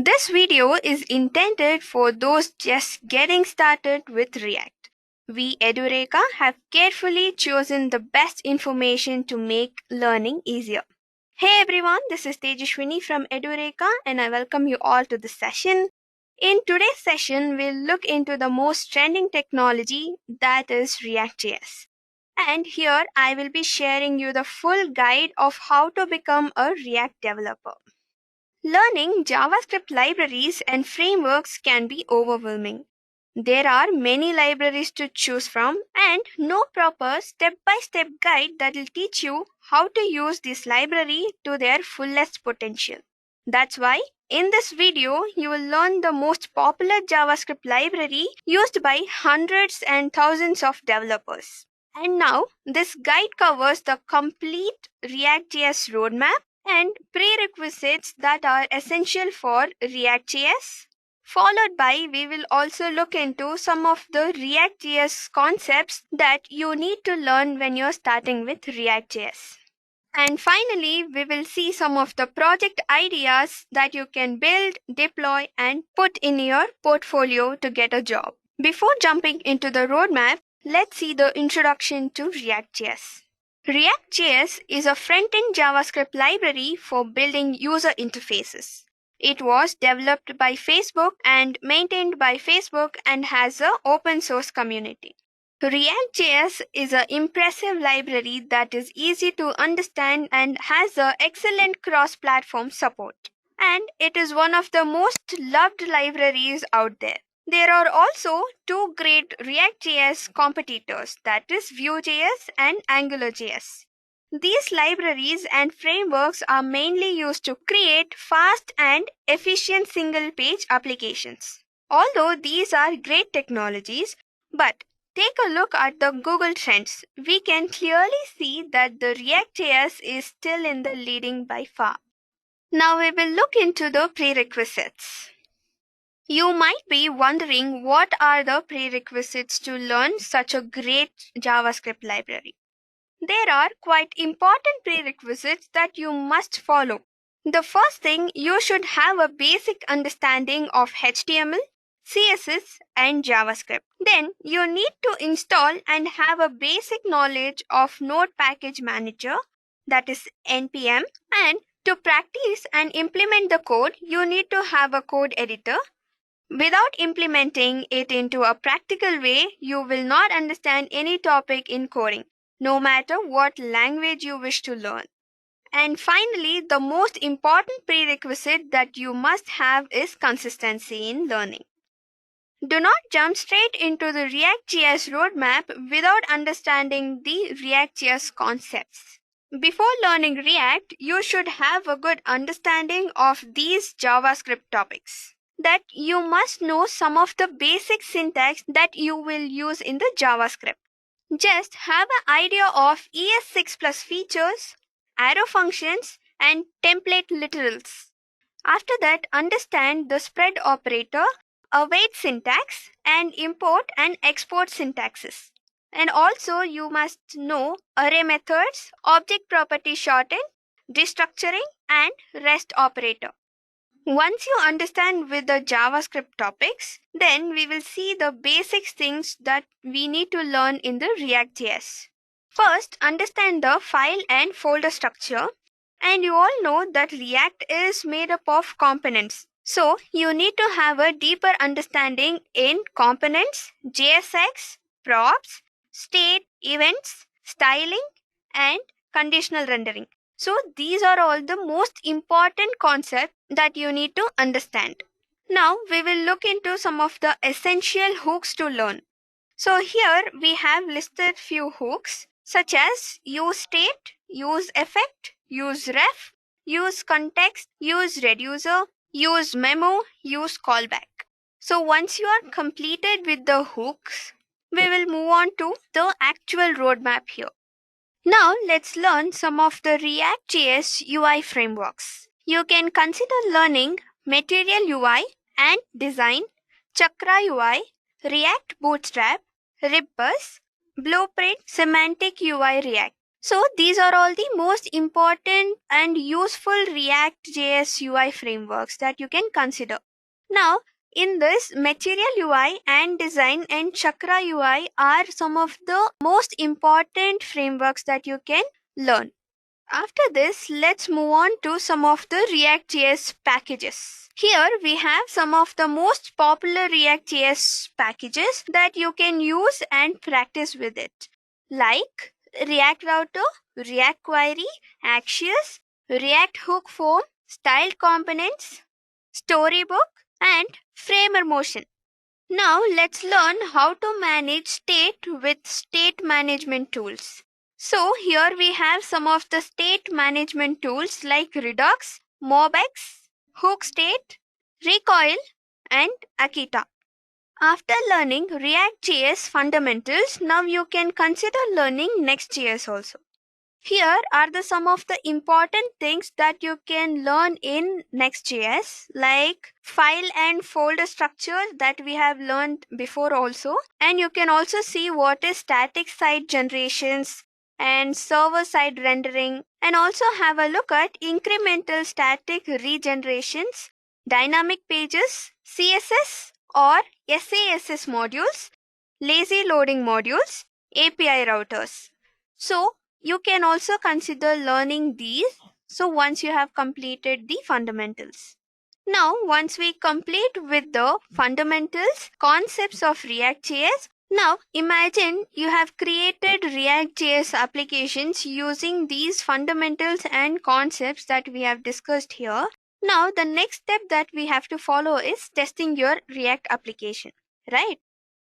This video is intended for those just getting started with React. We Edureka have carefully chosen the best information to make learning easier. Hey everyone, this is Tejaswini from Edureka and I welcome you all to this session. In today's session, we'll look into the most trending technology, that is React.js. And here I will be sharing you the full guide of how to become a React developer. Learning JavaScript libraries and frameworks can be overwhelming. There are many libraries to choose from and no proper step-by-step guide that will teach you how to use this library to their fullest potential. That's why in this video, you will learn the most popular JavaScript library used by hundreds and thousands of developers. And now, this guide covers the complete React.js roadmap and prerequisites that are essential for React.js. Followed by, we will also look into some of the React.js concepts that you need to learn when you're starting with React.js. And finally, we will see some of the project ideas that you can build, deploy, and put in your portfolio to get a job. Before jumping into the roadmap, let's see the introduction to React.js. React.js is a front-end JavaScript library for building user interfaces. It was developed by Facebook and maintained by Facebook and has an open source community. React.js is an impressive library that is easy to understand and has an excellent cross-platform support. And it is one of the most loved libraries out there. There are also two great React.js competitors, that is Vue.js and AngularJS. These libraries and frameworks are mainly used to create fast and efficient single-page applications. Although these are great technologies, but take a look at the Google Trends. We can clearly see that the React.js is still in the leading by far. Now we will look into the prerequisites. You might be wondering what are the prerequisites to learn such a great JavaScript library. There are quite important prerequisites that you must follow. The first thing, you should have a basic understanding of HTML, CSS, and JavaScript. Then you need to install and have a basic knowledge of Node Package Manager, that is NPM, and to practice and implement the code, you need to have a code editor. Without implementing it into a practical way, you will not understand any topic in coding, no matter what language you wish to learn. And finally, the most important prerequisite that you must have is consistency in learning. Do not jump straight into the React.js roadmap without understanding the React.js concepts. Before learning React, you should have a good understanding of these JavaScript topics. That you must know some of the basic syntax that you will use in the JavaScript. Just have an idea of ES6+ features, arrow functions, and template literals. After that, understand the spread operator, await syntax, and import and export syntaxes. And also, you must know array methods, object property shorten, destructuring, and REST operator. Once you understand with the JavaScript topics, then we will see the basic things that we need to learn in the React.js. First, understand the file and folder structure. And you all know that React is made up of components. So, you need to have a deeper understanding in components, JSX, props, state, events, styling, and conditional rendering. So these are all the most important concepts that you need to understand. Now we will look into some of the essential hooks to learn. So here we have listed few hooks such as use state, use effect, use ref, use context, use reducer, use memo, use callback. So once you are completed with the hooks, we will move on to the actual roadmap here. Now let's learn some of the React.js UI frameworks. You can consider learning Material UI and Design, Chakra UI, React Bootstrap, Ribbus, Blueprint, Semantic UI React. So these are all the most important and useful React.js UI frameworks that you can consider. Now, in this, Material UI and Design and Chakra UI are some of the most important frameworks that you can learn. After this, let's move on to some of the React.js packages. Here we have some of the most popular React.js packages that you can use and practice with it, like React Router, React Query, Axios, React Hook Form, Styled Components, Storybook, and Framer Motion. Now let's learn how to manage state with state management tools. So here we have some of the state management tools like Redux, MobX, Hook State, Recoil, and Akita. After learning React.js fundamentals, now you can consider learning Next.js also. Here are some of the important things that you can learn in Next.js, like file and folder structure that we have learned before also. And you can also see what is static site generations and server side rendering, and also have a look at incremental static regenerations, dynamic pages, CSS or SASS modules, lazy loading modules, API routers. So you can also consider learning these. So once you have completed the fundamentals. Now, once we complete with the fundamentals, concepts of React.js, now imagine you have created React.js applications using these fundamentals and concepts that we have discussed here. Now, the next step that we have to follow is testing your React application, right?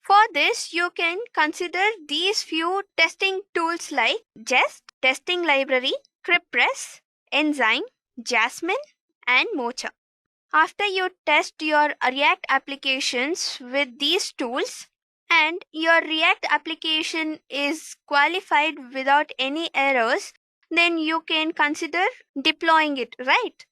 For this, you can consider these few testing tools like Jest, Testing Library, CryptPress, Enzyme, Jasmine, and Mocha. After you test your React applications with these tools and your React application is qualified without any errors, then you can consider deploying it, right?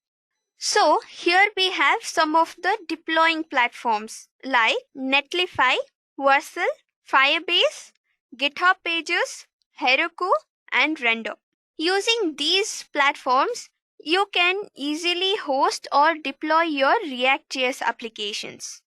So here we have some of the deploying platforms like Netlify, Vercel, Firebase, GitHub Pages, Heroku, and Render. Using these platforms, you can easily host or deploy your React.js applications.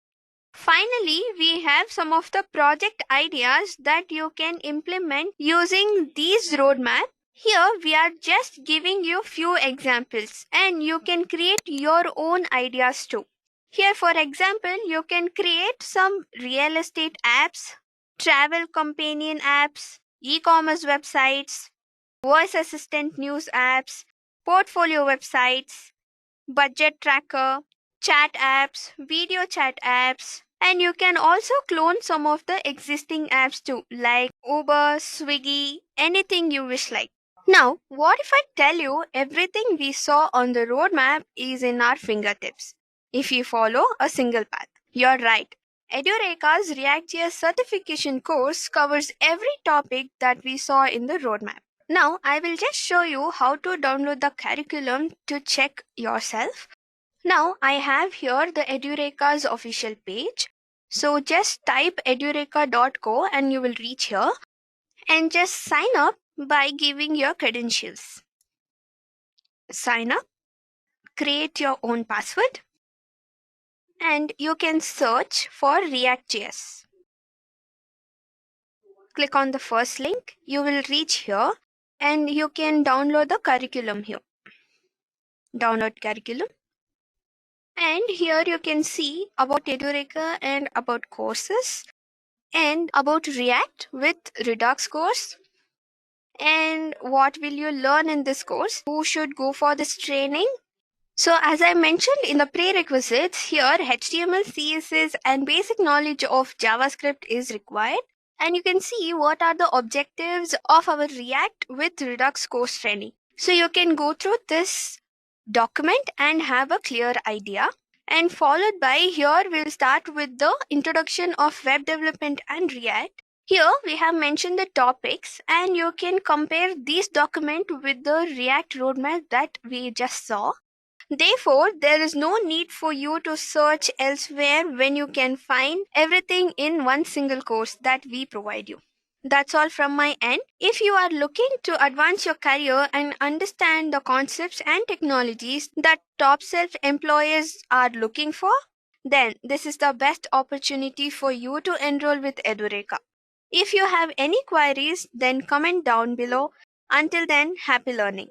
Finally, we have some of the project ideas that you can implement using these roadmaps. Here we are just giving you few examples and you can create your own ideas too. Here for example, you can create some real estate apps, travel companion apps, e-commerce websites, voice assistant news apps, portfolio websites, budget tracker, chat apps, video chat apps, and you can also clone some of the existing apps too, like Uber, Swiggy, anything you wish like. Now, what if I tell you everything we saw on the roadmap is in our fingertips if you follow a single path? You're right. Edureka's React.js certification course covers every topic that we saw in the roadmap. Now, I will just show you how to download the curriculum to check yourself. Now, I have here the Edureka's official page. So just type edureka.co and you will reach here and just sign up by giving your credentials. Sign up, create your own password, and you can search for React.js. Click on the first link, you will reach here and you can download the curriculum here. Download curriculum. And here you can see about Edureka and about courses and about React with Redux course. And what will you learn in this course? Who should go for this training? So as I mentioned in the prerequisites, here HTML, CSS and basic knowledge of JavaScript is required. And you can see what are the objectives of our React with Redux course training. So you can go through this document and have a clear idea. And followed by here we'll start with the introduction of web development and React. Here we have mentioned the topics and you can compare this document with the React roadmap that we just saw. Therefore, there is no need for you to search elsewhere when you can find everything in one single course that we provide you. That's all from my end. If you are looking to advance your career and understand the concepts and technologies that top self-employers are looking for, then this is the best opportunity for you to enroll with Edureka. If you have any queries, then comment down below. Until then, happy learning.